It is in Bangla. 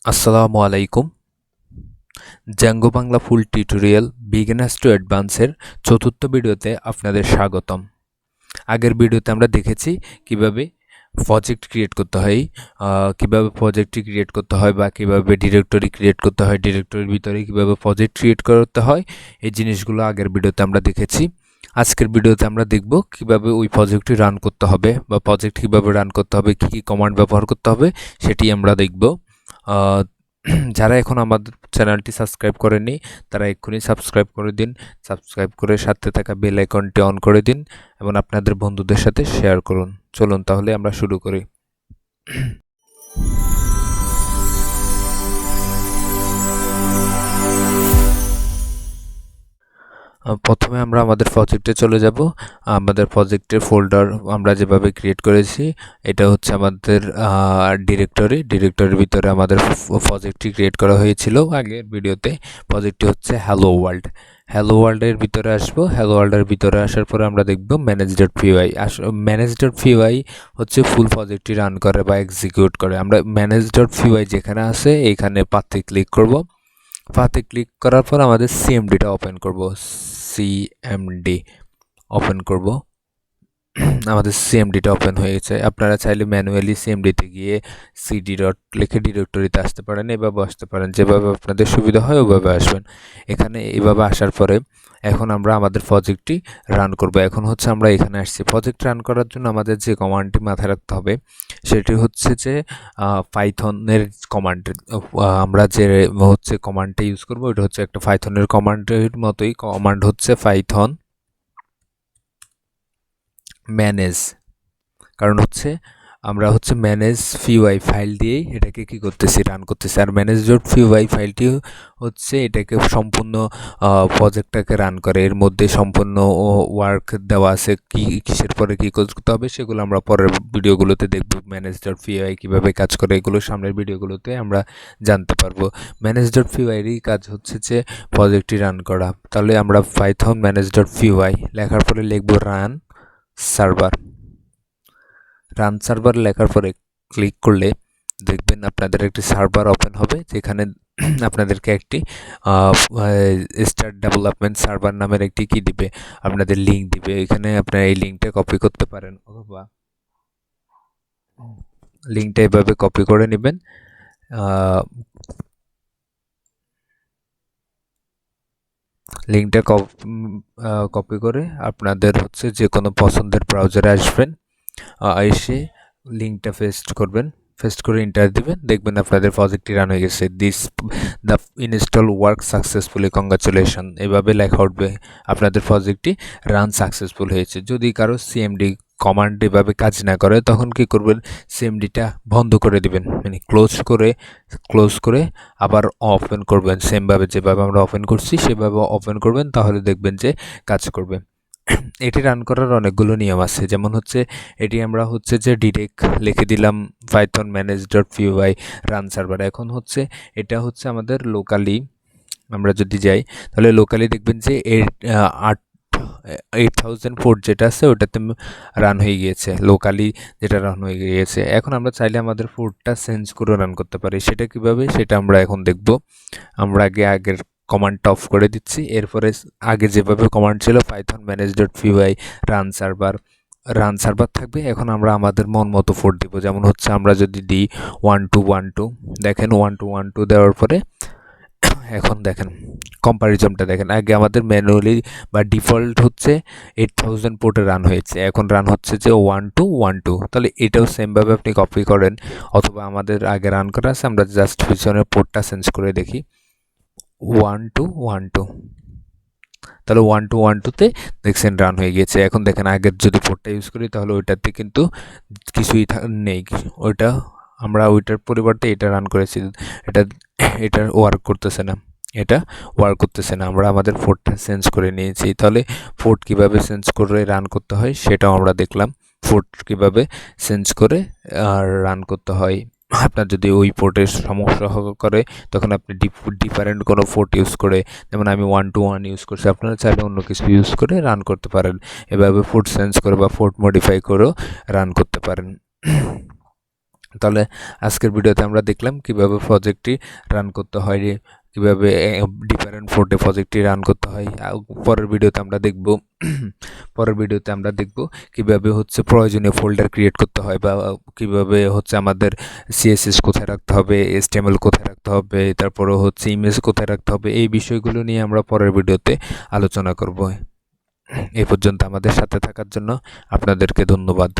আসসালামু আলাইকুম। Django Bangla full tutorial beginners to অ্যাডভান্সের চতুর্থ ভিডিওতে আপনাদের স্বাগতম। আগের ভিডিওতে আমরা দেখেছি কিভাবে প্রজেক্ট ক্রিয়েট করতে হয়, কিভাবে প্রজেক্টটি ক্রিয়েট করতে হয় বা কিভাবে ডিরেক্টরি ক্রিয়েট করতে হয়, ডিরেক্টরির ভিতরে কিভাবে প্রজেক্ট ক্রিয়েট করতে হয়, এই জিনিসগুলো আগের ভিডিওতে আমরা দেখেছি। আজকের ভিডিওতে আমরা দেখব কিভাবে ওই প্রজেক্টটি রান করতে হবে বা প্রজেক্ট কিভাবে রান করতে হবে, কী কী কমান্ড ব্যবহার করতে হবে সেটি আমরা দেখব। যারা এখন আমাদের চ্যানেলটি সাবস্ক্রাইব করেনি তারা এক্ষুনি সাবস্ক্রাইব করে দিন। সাবস্ক্রাইব করে সাথে থাকা বেল আইকনটি অন করে দিন এবং আপনাদের বন্ধুদের সাথে শেয়ার করুন। চলুন তাহলে আমরা শুরু করি। প্রথমে আমরা আমাদের প্রজেক্টে চলে যাব। আমাদের প্রজেক্টের ফোল্ডার আমরা যেভাবে ক্রিয়েট করেছি এটা হচ্ছে আমাদের ডিরেক্টরির ভিতরে আমাদের প্রজেক্টটি ক্রিয়েট করা হয়েছিল আগের ভিডিওতে। প্রজেক্টটি হচ্ছে হ্যালো ওয়ার্ল্ডের ভিতরে আসবো। হ্যালো ওয়ার্ল্ডের ভিতরে আসার পরে আমরা দেখব manage.py। manage.py হচ্ছে ফুল প্রজেক্টটি রান করে বা এক্সিকিউট করে। আমরা manage.py যেখানে আছে এইখানে পাতে ক্লিক করব। পাতে ক্লিক করার পর আমাদের সিএমডিটা ওপেন করব। সিএমডি ওপেন করব। আমাদের সিএমডিটা ওপেন হয়েছে। আপনারা চাইলে ম্যানুয়ালি সিএমডিতে গিয়ে সিডি ডট লিখে ডিরেক্টরিতে আসতে পারেন, এভাবে আসতে পারেন, যেভাবে আপনাদের সুবিধা হয় ওভাবে আসবেন। এখানে এইভাবে আসার পরে এখন আমরা আমাদের প্রজেক্টটি রান করব। এখন হচ্ছে আমরা এখানে আসছি। প্রজেক্ট রান করার জন্য আমাদের যে কমান্ডটি মাথায় রাখতে হবে সেটি হচ্ছে যে পাইথনের কমান্ড। আমরা যে হচ্ছে কমান্ডটা ইউজ করব এটা হচ্ছে একটা পাইথনের কমান্ডের মতোই। কমান্ড হচ্ছে পাইথন ম্যানেজ। কারণ হচ্ছে আমরা হচ্ছে manage.py ফাইল দিয়েই এটাকে কি করতেছি, রান করতেছি। আর manage.py ফাইলটি হচ্ছে এটাকে সম্পূর্ণ প্রজেক্টটাকে রান করে। এর মধ্যে সম্পূর্ণ ওয়ার্ক দেওয়া আছে, কি কিসের পরে কী করতে হবে সেগুলো আমরা পরের ভিডিওগুলোতে দেখব। manage.py কীভাবে কাজ করে এগুলো সামনের ভিডিওগুলোতে আমরা জানতে পারবো। manage.py-রই কাজ হচ্ছে যে প্রজেক্টটি রান করা। তাহলে আমরা পাইথন manage.py লেখার পরে লিখব রান সার্ভার লেখার পরে ক্লিক করলে দেখবেন আপনাদের একটি সার্ভার ওপেন হবে, যেখানে আপনাদেরকে একটি স্টার্ট ডেভেলপমেন্ট সার্ভার নামের একটি কি দিবে, আপনাদের লিঙ্ক দিবে। এখানে আপনারা এই লিঙ্কটা কপি করতে পারেন অথবা লিঙ্কটা এভাবে কপি করে নেবেন। লিঙ্কটা কপি করে আপনাদের হচ্ছে যে কোনো পছন্দের ব্রাউজারে আসবেন, এসে লিঙ্কটা পেস্ট করবেন। পেস্ট করে এন্টার দিবেন, দেখবেন আপনাদের প্রজেক্টটি রান হয়ে গেছে। The install work successfully, congratulation, এভাবে লেখা উঠবে আপনাদের প্রজেক্টটি রান সাকসেসফুল হয়েছে। যদি কারো সিএমডি কমান্ড এভাবে কাজ না করে তখন কি করবেন, সিএমডিটা বন্ধ করে দিবেন, মানে ক্লোজ করে আবার ওপেন করবেন। সেমভাবে যেভাবে আমরা ওপেন করছি সেভাবে ওপেন করবেন, তাহলে দেখবেন যে কাজ করবে। এটি রান করার অনেকগুলো নিয়ম আছে, যেমন হচ্ছে এটি আমরা হচ্ছে যে ডিরেক্ট লিখে দিলাম পাইথন manage.py রান সার্ভার। এখন হচ্ছে এটা হচ্ছে আমাদের লোকালি, আমরা যদি যাই তাহলে লোকালি দেখবেন যে 8004 যেটা আছে ওটাতে রান হয়ে গিয়েছে, লোকালি যেটা রান হয়ে গিয়েছে। এখন আমরা চাইলে আমাদের পোর্টটা চেঞ্জ করে রান করতে পারি। সেটা কিভাবে সেটা আমরা এখন দেখব। আমরা আগের কমান্ডটা অফ করে দিচ্ছি। এরপরে আগে যেভাবে কমান্ড ছিল পাইথন manage.py রান সার্ভার থাকবে। এখন আমরা আমাদের মন মতো পোর্ট দিব, যেমন হচ্ছে আমরা যদি দিই 1212, দেখেন 1212 দেওয়ার পরে এখন দেখেন কম্পারিজনটা দেখেন। আগে আমাদের ম্যানুয়ালি বা ডিফল্ট হচ্ছে 8000 পোর্টে রান হয়েছে, এখন রান হচ্ছে যে 1212। তাহলে এটাও সেমভাবে আপনি কপি করেন, অথবা আমাদের আগে রান করা আছে, আমরা জাস্ট পিছনের পোর্টটা চেঞ্জ করে দেখি 1212। তাহলে 1212তে দেখছেন রান হয়ে গিয়েছে। এখন দেখেন আগের যদি পোর্টটা ইউজ করি তাহলে ওইটাতে কিন্তু কিছুই নেই, ওইটার পরিবর্তে এটা রান করেছি, এটা ওয়ার্ক করতেছে না, আমরা আমাদের পোর্টটা চেঞ্জ করে নিয়েছি। তাহলে পোর্ট কিভাবে চেঞ্জ করে রান করতে হয় সেটাও আমরা দেখলাম। পোর্ট কিভাবে চেঞ্জ করে রান করতে হয়। আপনার যদি ওই পোর্টের সমস্যা করে তখন আপনি ডিফারেন্ট কোনো পোর্ট ইউজ করে, যেমন আমি 121 ইউজ করছি, আপনারা চাইলে অন্য কিছু ইউজ করে রান করতে পারেন। এভাবে পোর্ট চেঞ্জ করে বা পোর্ট মডিফাই করেও রান করতে পারেন। তাহলে আজকের ভিডিওতে আমরা দেখলাম কিভাবে প্রজেক্টটি রান করতে হয়, কিভাবে ডিফারেন্ট ফোল্ডে প্রজেক্টটি রান করতে হয়। পরের ভিডিওতে আমরা দেখব কিভাবে হচ্ছে প্রয়োজনীয় ফোল্ডার ক্রিয়েট করতে হয়, বা কিভাবে হচ্ছে আমাদের সিএসএস কোথায় রাখতে হবে, এইচটিএমএল কোথায় রাখতে হবে, তারপরে হচ্ছে ইমেজ কোথায় রাখতে হবে। এই বিষয়গুলো নিয়ে আমরা পরের ভিডিওতে আলোচনা করব। এই পর্যন্ত আমাদের সাথে থাকার জন্য আপনাদেরকে ধন্যবাদ।